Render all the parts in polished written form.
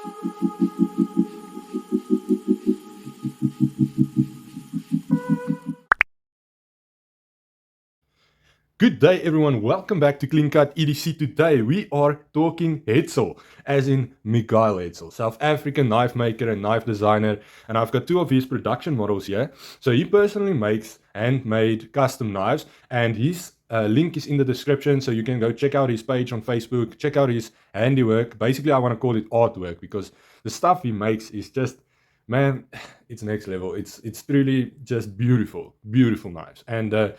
Good day, everyone. Welcome back to Clean Cut EDC. Today we are talking Hetzel, as in Miguel Hetzel, South African knife maker and knife designer. And I've got two of his production models here. So he personally makes handmade custom knives, and his link is in the description. So you can go check out his page on Facebook, check out his handiwork. Basically, I want to call it artwork because the stuff he makes is just, man, it's next level. It's truly just beautiful knives. And I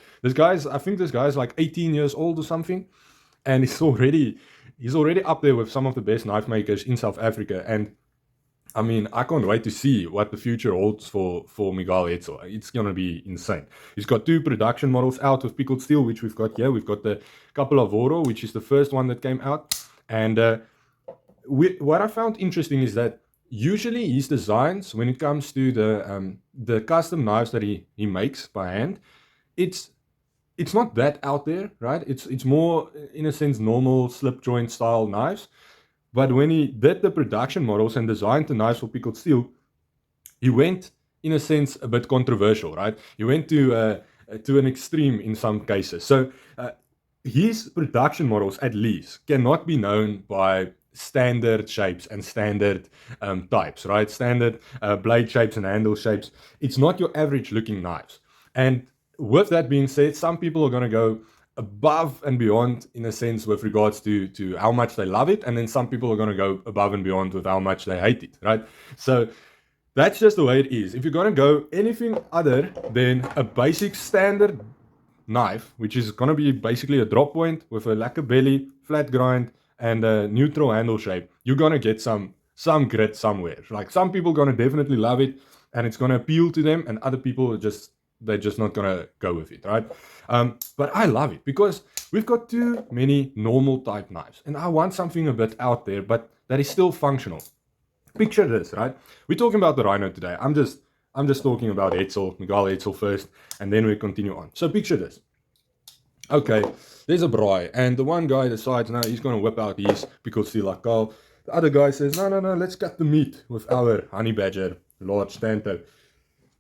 think this guy's like 18 years old or something, and he's already up there with some of the best knife makers in South Africa. And I mean, I can't wait to see what the future holds for Miguel Hetzel. It's gonna be insane. He's got two production models out with Pickled steel, which we've got here. We've got the Capolavoro, which is the first one that came out. And what I found interesting is that usually his designs, when it comes to the custom knives that he makes by hand, it's not that out there, right? It's more, in a sense, normal slip joint style knives. But when he did the production models and designed the knives for Pickled steel, he went, in a sense, a bit controversial, right? He went to an extreme in some cases. So his production models, at least, cannot be known by standard shapes and standard types, right? Standard blade shapes and handle shapes. It's not your average looking knives. And with that being said, some people are going to go above and beyond, in a sense, with regards to how much they love it, and then some people are going to go above and beyond with how much they hate it, right? So that's just the way it is. If you're going to go anything other than a basic standard knife, which is going to be basically a drop point with a lacquer belly, flat grind, and a neutral handle shape, you're going to get some grit somewhere. Like, some people are going to definitely love it and it's going to appeal to them, and other people they're just not going to go with it, right? But I love it because we've got too many normal type knives, and I want something a bit out there, but that is still functional. Picture this, right? We're talking about the RHINO today. I'm just talking about Miguel Hetzel first, and then we continue on. So picture this. Okay, there's a braai, and the one guy decides now he's going to whip out his Pickled steel like Carl. The other guy says, no, let's cut the meat with our honey badger large stanter.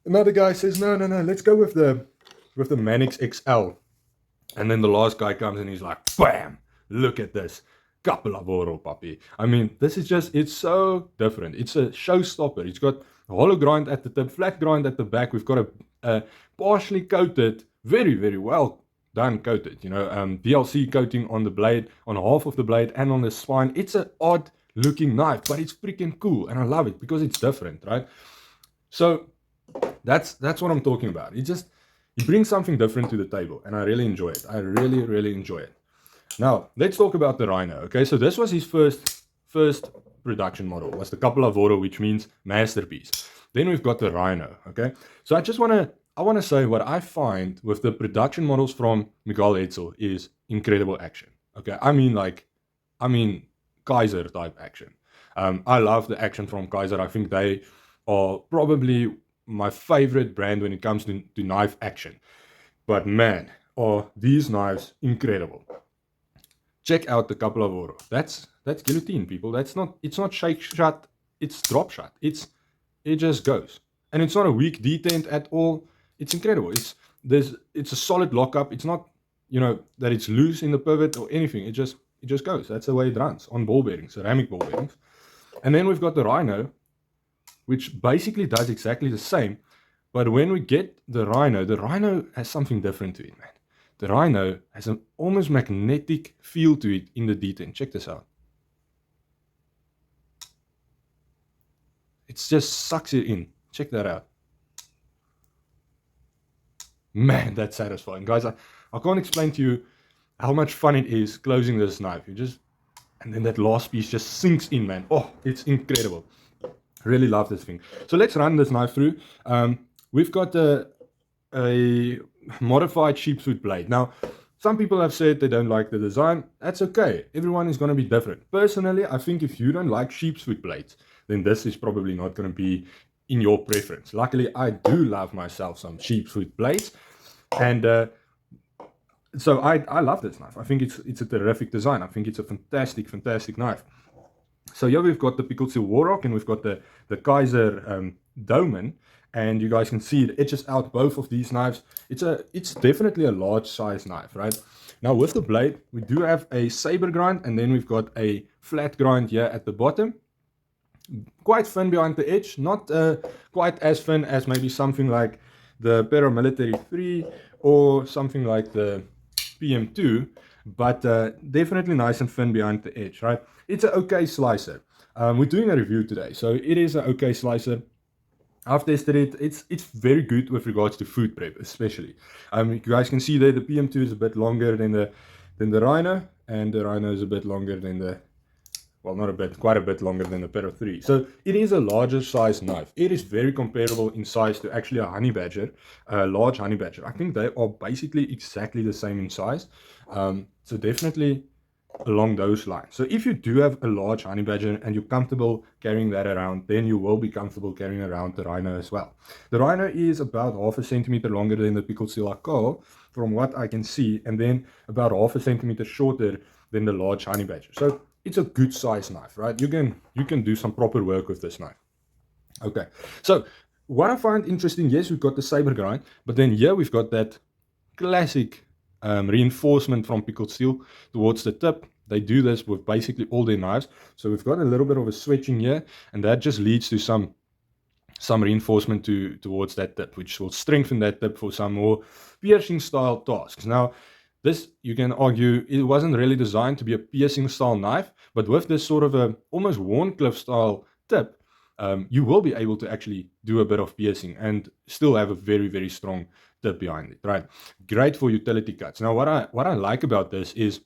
Another guy says, no, let's go with the Manix XL. And then the last guy comes and he's like, bam, look at this. Capolavoro, puppy. I mean, this is just, it's so different. It's a showstopper. It's got a hollow grind at the tip, flat grind at the back. We've got a partially coated, very, very well done coated, DLC coating on the blade, on half of the blade and on the spine. It's an odd looking knife, but it's freaking cool, and I love it because it's different, right? So that's what I'm talking about. It brings something different to the table, and I really enjoy it. I really enjoy it. Now let's talk about the RHINO. Okay, so this was his first production model, was the Capolavoro, which means masterpiece. Then we've got the RHINO. Okay, so I want to say what I find with the production models from Miguel Hetzel is incredible action. Okay, I mean Kaiser type action. I love the action from Kaiser. I think they are probably my favorite brand when it comes to knife action. But man, are these knives incredible. Check out the Capolavoro. That's guillotine, people. It's not shake shut, it's drop shut. It just goes. And it's not a weak detent at all. It's incredible. It's a solid lockup. It's not, that it's loose in the pivot or anything. It just goes. That's the way it runs on ball bearings, ceramic ball bearings. And then we've got the RHINO, which basically does exactly the same. But when we get the RHINO has something different to it, man. The RHINO has an almost magnetic feel to it in the detent. Check this out. It just sucks it in. Check that out. Man, that's satisfying. Guys, I can't explain to you how much fun it is closing this knife. And then that last piece just sinks in, man. Oh, it's incredible. Really love this thing. So let's run this knife through. We've got a modified sheepsfoot blade. Now, some people have said they don't like the design. That's okay. Everyone is going to be different. Personally, I think if you don't like sheepsfoot blades, then this is probably not going to be in your preference. Luckily, I do love myself some sheepsfoot blades. And so I love this knife. I think it's a terrific design. I think it's a fantastic knife. So here we've got the Pickled Seal Warrock, and we've got the Kaiser Domen, and you guys can see it etches out both of these knives. It's definitely a large size knife, right? Now with the blade, we do have a saber grind, and then we've got a flat grind here at the bottom. Quite thin behind the edge, not quite as thin as maybe something like the Paramilitary 3 or something like the PM2, but definitely nice and thin behind the edge, right? It's an okay slicer. We're doing a review today, so it is an okay slicer. I've tested it. It's very good with regards to food prep, especially. You guys can see there the PM2 is a bit longer than the RHINO, and the RHINO is a bit longer than the, well, not a bit, quite a bit longer than the Pero 3. So it is a larger size knife. It is very comparable in size to actually a honey badger, a large honey badger. I think they are basically exactly the same in size. So definitely along those lines. So if you do have a large honey badger and you're comfortable carrying that around, then you will be comfortable carrying around the RHINO as well. The RHINO is about half a centimeter longer than the Pickled Seal Akal, from what I can see, and then about half a centimeter shorter than the large honey badger. So it's a good size knife, right? You can do some proper work with this knife. Okay, so what I find interesting, yes, we've got the saber grind, but then here we've got that classic reinforcement from Pickled Seal towards the tip. They do this with basically all their knives. So we've got a little bit of a switching here, and that just leads to some reinforcement towards that tip, which will strengthen that tip for some more piercing style tasks. Now, this, you can argue, it wasn't really designed to be a piercing style knife, but with this sort of a almost Warncliffe style tip, you will be able to actually do a bit of piercing and still have a very, very strong tip behind it, right? Great for utility cuts. Now, what I like about this is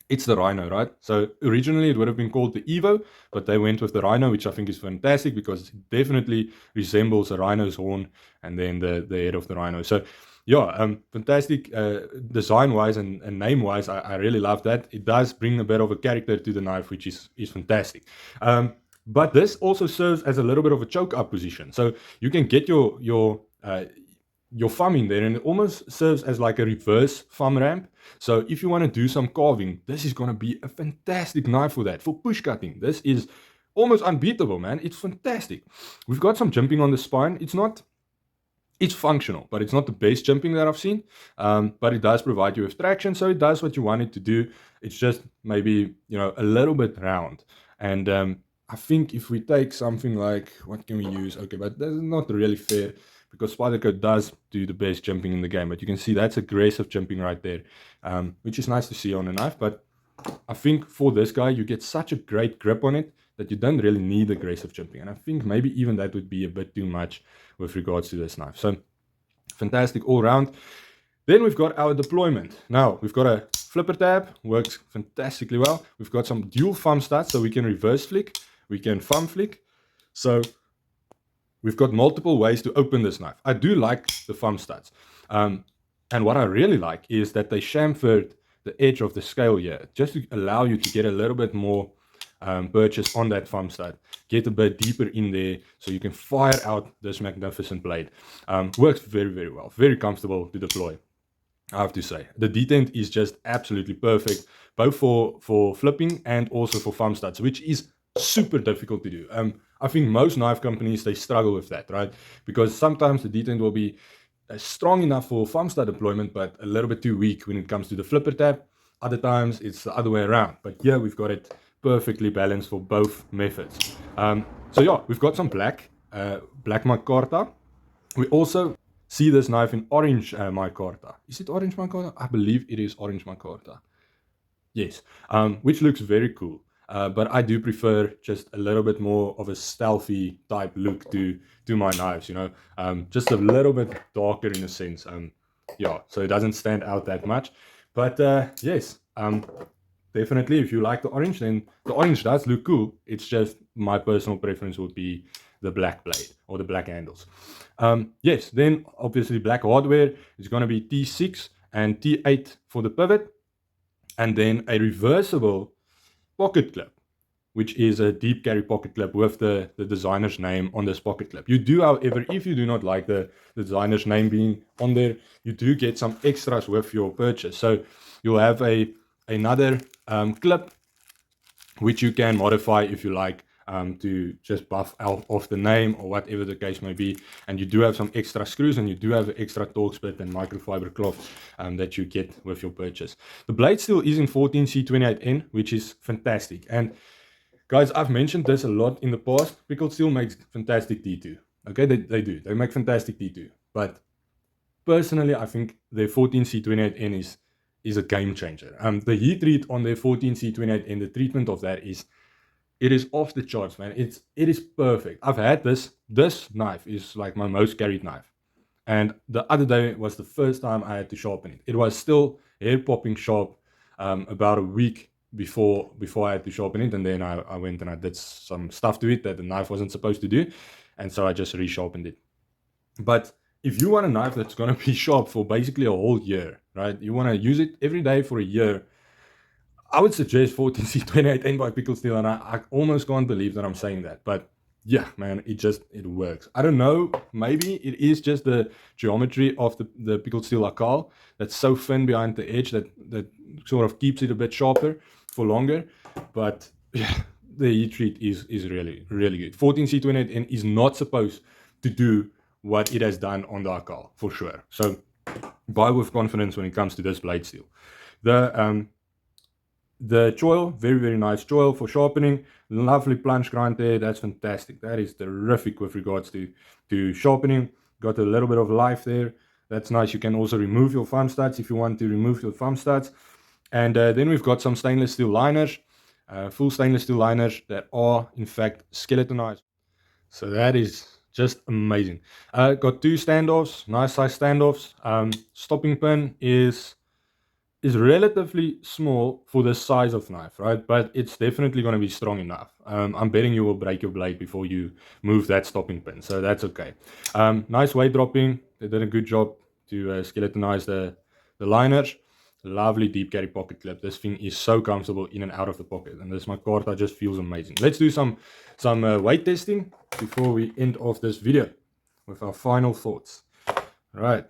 it's the RHINO, right? So originally it would have been called the Evo, but they went with the RHINO, which I think is fantastic because it definitely resembles a rhino's horn and then the head of the RHINO. So yeah, fantastic design-wise and name-wise. I really love that. It does bring a bit of a character to the knife, which is fantastic. But this also serves as a little bit of a choke-up position. So you can get your thumb in there, and it almost serves as like a reverse thumb ramp. So if you want to do some carving, this is going to be a fantastic knife for that. For push cutting, this is almost unbeatable, man. It's fantastic. We've got some jimping on the spine. It's functional, but it's not the best jimping that I've seen. But it does provide you with traction, so it does what you want it to do. It's just maybe, a little bit round. And I think if we take something like, what can we use? Okay, but that's not really fair because Spyderco does do the best jimping in the game. But you can see that's aggressive jimping right there, which is nice to see on a knife. But I think for this guy, you get such a great grip on it that you don't really need aggressive jimping. And I think maybe even that would be a bit too much with regards to this knife. So fantastic all round. Then we've got our deployment. Now we've got a flipper tab, works fantastically well. We've got some dual thumb studs, so we can reverse flick, we can thumb flick. So we've got multiple ways to open this knife. I do like the thumb studs. And what I really like is that they chamfered the edge of the scale here, just to allow you to get a little bit more purchase on that thumb stud, get a bit deeper in there so you can fire out this magnificent blade. Works very, very well, very comfortable to deploy, I have to say. The detent is just absolutely perfect, both for flipping and also for thumb studs, which is super difficult to do. I think most knife companies, they struggle with that, right? Because sometimes the detent will be strong enough for thumb stud deployment, but a little bit too weak when it comes to the flipper tab. Other times it's the other way around. But here we've got it perfectly balanced for both methods. So yeah, we've got some black micarta. We also see this knife in orange micarta. Is it orange micarta? I believe it is orange micarta. Yes, which looks very cool. But I do prefer just a little bit more of a stealthy type look to my knives, just a little bit darker in a sense. Yeah, so it doesn't stand out that much. But yes, definitely if you like the orange, then the orange does look cool. It's just my personal preference would be the black blade or the black handles. Yes, then obviously black hardware is going to be T6 and T8 for the pivot, and then a reversible pocket clip, which is a deep carry pocket clip with the designer's name on this pocket clip. You do, however, if you do not like the designer's name being on there, you do get some extras with your purchase. So you'll have another clip which you can modify if you like, to just buff out off the name or whatever the case may be. And you do have some extra screws, and you do have an extra Torx bit and microfiber cloth that you get with your purchase. The blade steel is in 14C28N, which is fantastic. And guys, I've mentioned this a lot in the past. Pickled steel makes fantastic T2. Okay, they do. They make fantastic T2. But personally, I think their 14C28N is a game changer. The heat treat on their 14C28N, the treatment of that it is off the charts, man. It is perfect. I've had this. This knife is like my most carried knife. And the other day was the first time I had to sharpen it. It was still hair popping sharp about a week before I had to sharpen it. And then I went and I did some stuff to it that the knife wasn't supposed to do. And so I just resharpened it. But if you want a knife that's going to be sharp for basically a whole year, right? You want to use it every day for a year, I would suggest 14C28N by Pickled Steel, and I almost can't believe that I'm saying that. But yeah, man, it works. I don't know, maybe it is just the geometry of the Pickled Steel Akal that's so thin behind the edge that sort of keeps it a bit sharper for longer. But yeah, the heat treat is really, really good. 14C28N is not supposed to do what it has done on the Akal, for sure. So buy with confidence when it comes to this blade steel. The choil, very, very nice choil for sharpening. Lovely plunge grind there. That's fantastic. That is terrific with regards to sharpening. Got a little bit of life there. That's nice. You can also remove your thumb studs if you want to remove your thumb studs. And then we've got some stainless steel liners, full stainless steel liners that are, in fact, skeletonized. So that is just amazing. Got two standoffs, nice size standoffs. Stopping pin is relatively small for the size of knife, right? But it's definitely going to be strong enough. I'm betting you will break your blade before you move that stopping pin, so that's okay. Nice weight dropping. They did a good job to skeletonize the liners. Lovely deep carry pocket clip. This thing is so comfortable in and out of the pocket, and this micarta just feels amazing. Let's do some weight testing before we end off this video with our final thoughts. All right,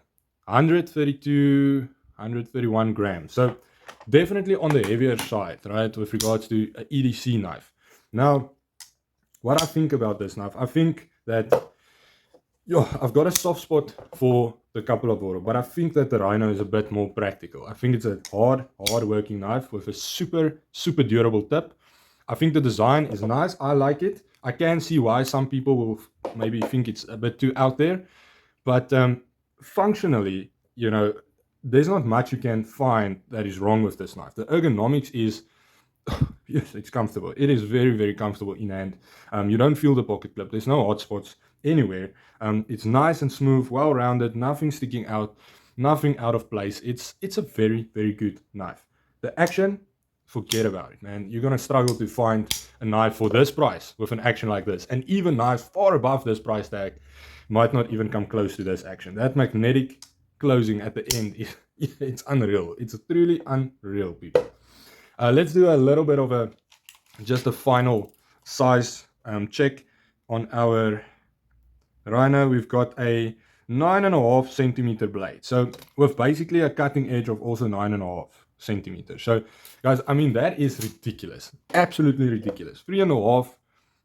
131 grams. So definitely on the heavier side, right, with regards to an EDC knife. Now, what I think about this knife, I think that I've got a soft spot for the couple of oro, but I think that the RHINO is a bit more practical. I think it's a hard working knife with a super, super durable tip. I think the design is nice. I like it. I can see why some people will maybe think it's a bit too out there, but functionally, there's not much you can find that is wrong with this knife. The ergonomics is, yes, it's comfortable. It is very, very comfortable in hand. You don't feel the pocket clip. There's no hot spots anywhere. It's nice and smooth, well-rounded, nothing sticking out, nothing out of place. It's a very, very good knife. The action, forget about it, man. You're going to struggle to find a knife for this price with an action like this. And even knives far above this price tag might not even come close to this action. That magnetic closing at the end, it's unreal. It's truly unreal, people. Let's do a little bit of just a final size check on our RHINO. We've got a 9.5 centimeter blade. So with basically a cutting edge of also 9.5 centimeters. So guys, I mean, that is ridiculous. Absolutely ridiculous. 3.5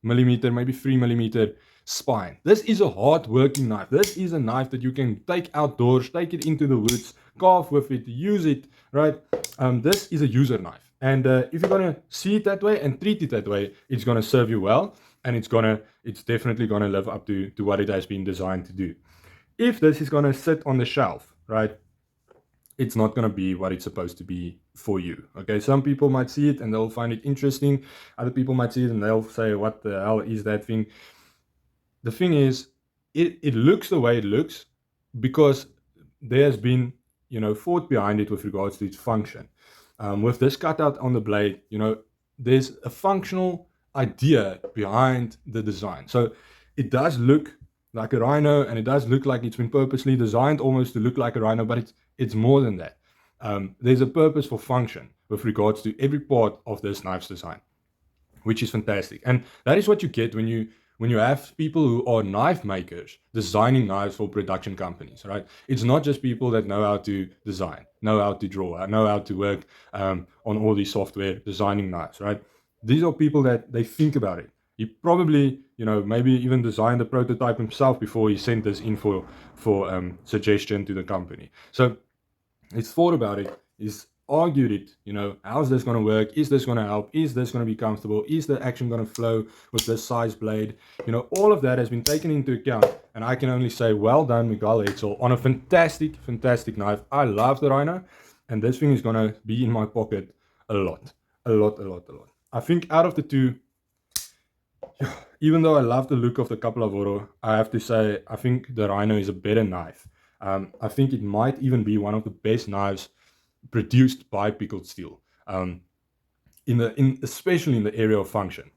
millimeter, maybe 3 millimeter spine. This is a hard working knife. This is a knife that you can take outdoors, take it into the woods, carve with it, use it, right? This is a user knife. And if you're going to see it that way and treat it that way, it's going to serve you well. And it's definitely going to live up to what it has been designed to do. If this is going to sit on the shelf, right, it's not going to be what it's supposed to be for you. Okay, some people might see it and they'll find it interesting. Other people might see it and they'll say, what the hell is that thing? The thing is, it looks the way it looks because there has been, thought behind it with regards to its function. With this cutout on the blade, there's a functional idea behind the design. So it does look like a RHINO, and it does look like it's been purposely designed almost to look like a RHINO, but it's more than that. There's a purpose for function with regards to every part of this knife's design, which is fantastic. And that is what you get when you have people who are knife makers designing knives for production companies, right? It's not just people that know how to design, know how to draw, know how to work on all these software designing knives, right? these are people that they think about it. He probably, maybe even designed the prototype himself before he sent this in for suggestion to the company. So he's thought about it, he's argued it, how's this going to work? Is this going to help? Is this going to be comfortable? Is the action going to flow with this size blade? All of that has been taken into account, and I can only say, well done, Miguel Hetzel, on a fantastic, fantastic knife. I love the RHINO, and this thing is going to be in my pocket a lot. I think out of the two, even though I love the look of the Capolavoro, I have to say, I think the RHINO is a better knife. I think it might even be one of the best knives produced by Pickled steel, especially in the area of function.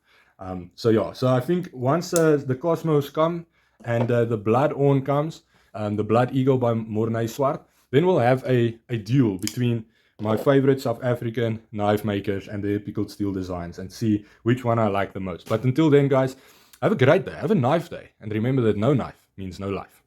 So I think once the Cosmos come and the Blood On comes, the Blood Eagle by Mornay Swart, then we'll have a duel between my favorite South African knife makers and their Pickled steel designs, and see which one I like the most. But until then, guys, have a great day, have a knife day, and remember that no knife means no life.